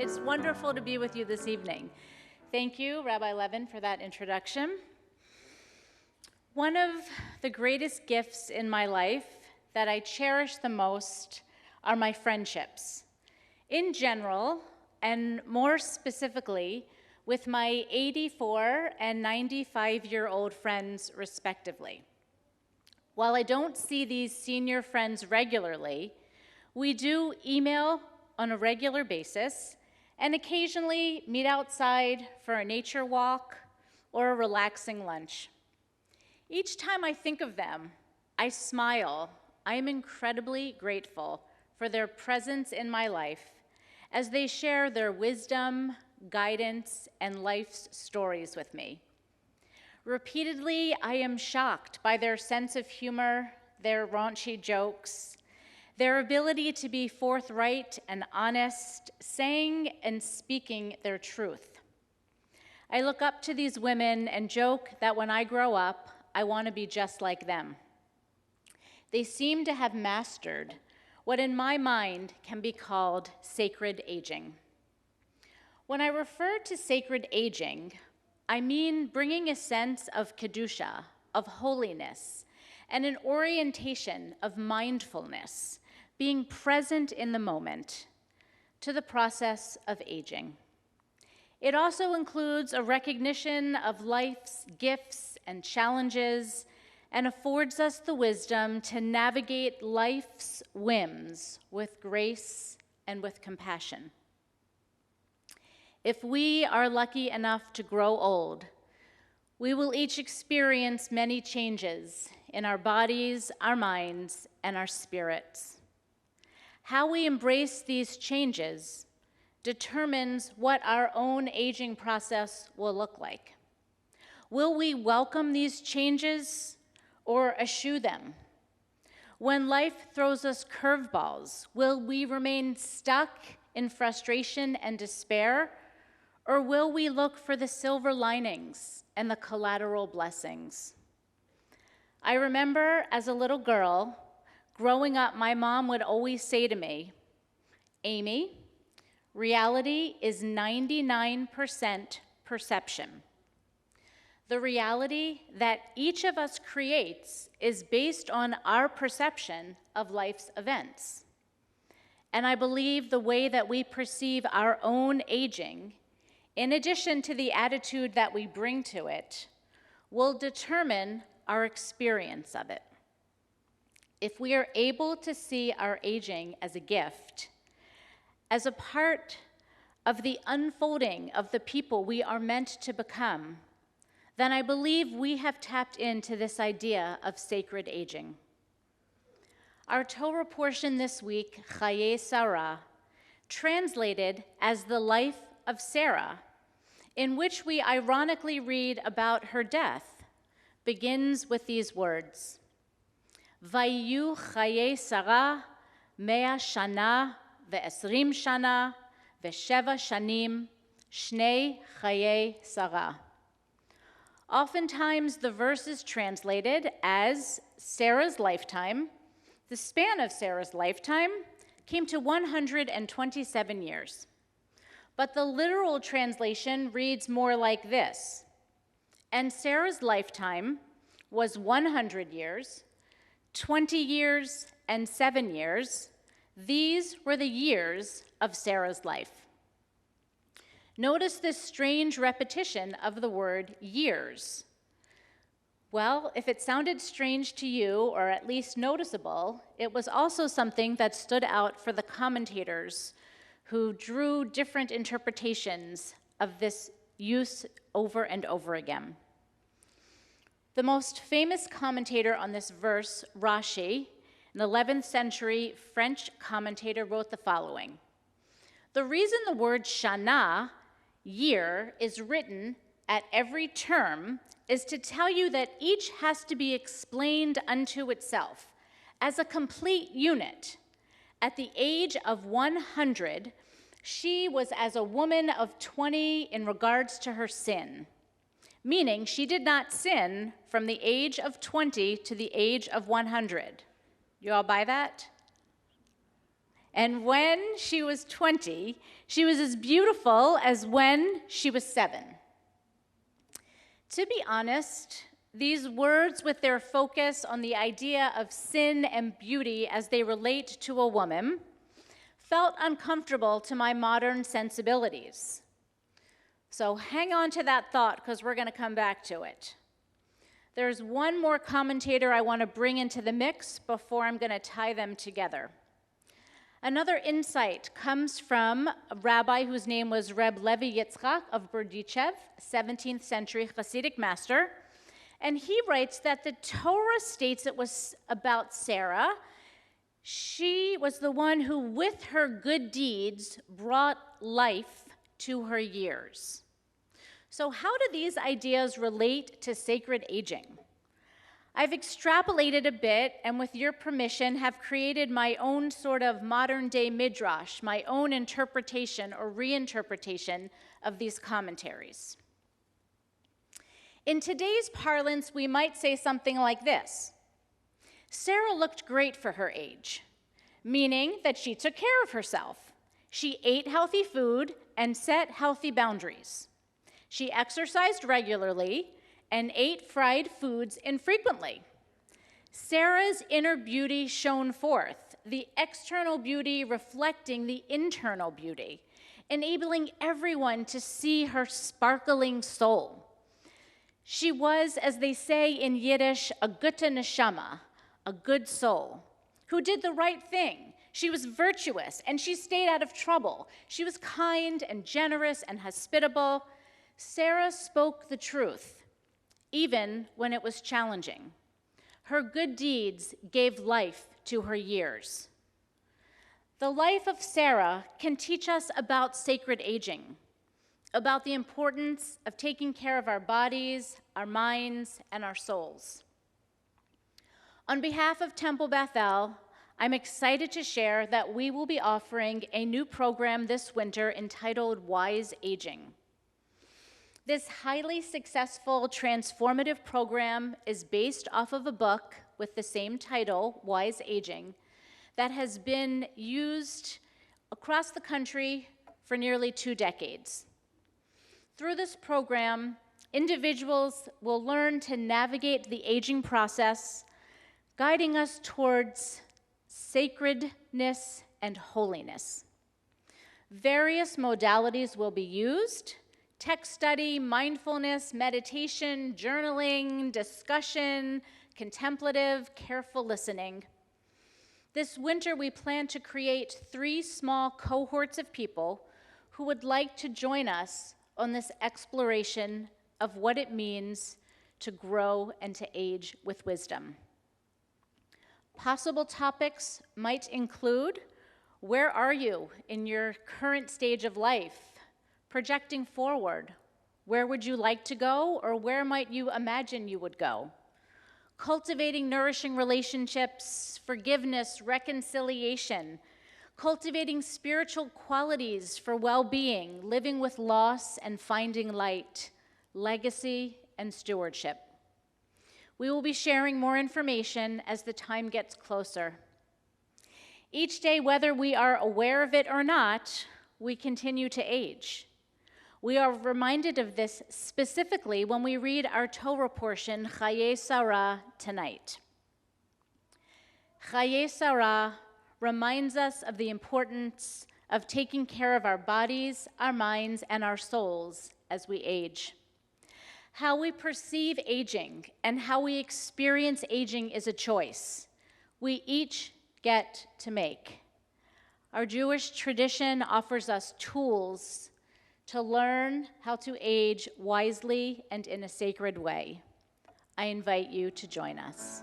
It's wonderful to be with you this evening. Thank you, Rabbi Levin, for that introduction. One of the greatest gifts in my life that I cherish the most are my friendships. In general, and more specifically, with my 84 and 95-year-old friends, respectively. While I don't see these senior friends regularly, we do email on a regular basis and occasionally meet outside for a nature walk or a relaxing lunch. Each time I think of them, I smile. I am incredibly grateful for their presence in my life as they share their wisdom, guidance, and life's stories with me. Repeatedly, I am shocked by their sense of humor, their raunchy jokes, their ability to be forthright and honest, saying and speaking their truth. I look up to these women and joke that when I grow up, I want to be just like them. They seem to have mastered what in my mind can be called sacred aging. When I refer to sacred aging, I mean bringing a sense of kedusha, of holiness, and an orientation of mindfulness, being present in the moment, to the process of aging. It also includes a recognition of life's gifts and challenges and affords us the wisdom to navigate life's whims with grace and with compassion. If we are lucky enough to grow old, we will each experience many changes in our bodies, our minds, and our spirits. How we embrace these changes determines what our own aging process will look like. Will we welcome these changes or eschew them? When life throws us curveballs, will we remain stuck in frustration and despair, or will we look for the silver linings and the collateral blessings? I remember as a little girl, growing up, my mom would always say to me, "Amy, reality is 99% perception. The reality that each of us creates is based on our perception of life's events. And I believe the way that we perceive our own aging, in addition to the attitude that we bring to it, will determine our experience of it. If we are able to see our aging as a gift, as a part of the unfolding of the people we are meant to become, then I believe we have tapped into this idea of sacred aging. Our Torah portion this week, Chaye Sarah, translated as the life of Sarah, in which we ironically read about her death, begins with these words, Vayu Chaye Sarah, 100 shana, ו-20 shana, ו-7 shanim, shnei Chaye Sarah. Oftentimes, the verse is translated as Sarah's lifetime. The span of Sarah's lifetime came to 127 years. But the literal translation reads more like this. And Sarah's lifetime was 100 years, 20 years, and 7 years. These were the years of Sarah's life. Notice this strange repetition of the word years. Well, if it sounded strange to you, or at least noticeable, it was also something that stood out for the commentators who drew different interpretations of this use over and over again. The most famous commentator on this verse, Rashi, an 11th century French commentator, wrote the following. The reason the word shana, year, is written at every term is to tell you that each has to be explained unto itself as a complete unit. At the age of 100, she was as a woman of 20 in regards to her sin, meaning she did not sin from the age of 20 to the age of 100. You all buy that? And when she was 20, she was as beautiful as when she was 7. To be honest, these words, with their focus on the idea of sin and beauty as they relate to a woman, felt uncomfortable to my modern sensibilities. So hang on to that thought, because we're going to come back to it. There's one more commentator I want to bring into the mix before I'm going to tie them together. Another insight comes from a rabbi whose name was Reb Levi Yitzchak of Berdichev, 17th century Hasidic master. And he writes that the Torah states it was about Sarah. She was the one who, with her good deeds, brought life to her years. So how do these ideas relate to sacred aging? I've extrapolated a bit, and with your permission, have created my own sort of modern-day midrash, my own interpretation or reinterpretation of these commentaries. In today's parlance, we might say something like this: Sarah looked great for her age, meaning that she took care of herself. She ate healthy food and set healthy boundaries. She exercised regularly and ate fried foods infrequently. Sarah's inner beauty shone forth, the external beauty reflecting the internal beauty, enabling everyone to see her sparkling soul. She was, as they say in Yiddish, a gute neshama, a good soul, who did the right thing. She was virtuous, and she stayed out of trouble. She was kind and generous and hospitable. Sarah spoke the truth, even when it was challenging. Her good deeds gave life to her years. The life of Sarah can teach us about sacred aging, about the importance of taking care of our bodies, our minds, and our souls. On behalf of Temple Bethel, I'm excited to share that we will be offering a new program this winter entitled Wise Aging. This highly successful, transformative program is based off of a book with the same title, Wise Aging, that has been used across the country for nearly 2 decades. Through this program, individuals will learn to navigate the aging process, guiding us towards sacredness and holiness. Various modalities will be used: text study, mindfulness, meditation, journaling, discussion, contemplative, careful listening. This winter, we plan to create 3 small cohorts of people who would like to join us on this exploration of what it means to grow and to age with wisdom. Possible topics might include: where are you in your current stage of life? Projecting forward, where would you like to go, or where might you imagine you would go? Cultivating nourishing relationships, forgiveness, reconciliation, cultivating spiritual qualities for well-being, living with loss and finding light, legacy, and stewardship. We will be sharing more information as the time gets closer. Each day, whether we are aware of it or not, we continue to age. We are reminded of this specifically when we read our Torah portion, Chaye Sarah, tonight. Chaye Sarah reminds us of the importance of taking care of our bodies, our minds, and our souls as we age. How we perceive aging and how we experience aging is a choice we each get to make. Our Jewish tradition offers us tools to learn how to age wisely and in a sacred way. I invite you to join us.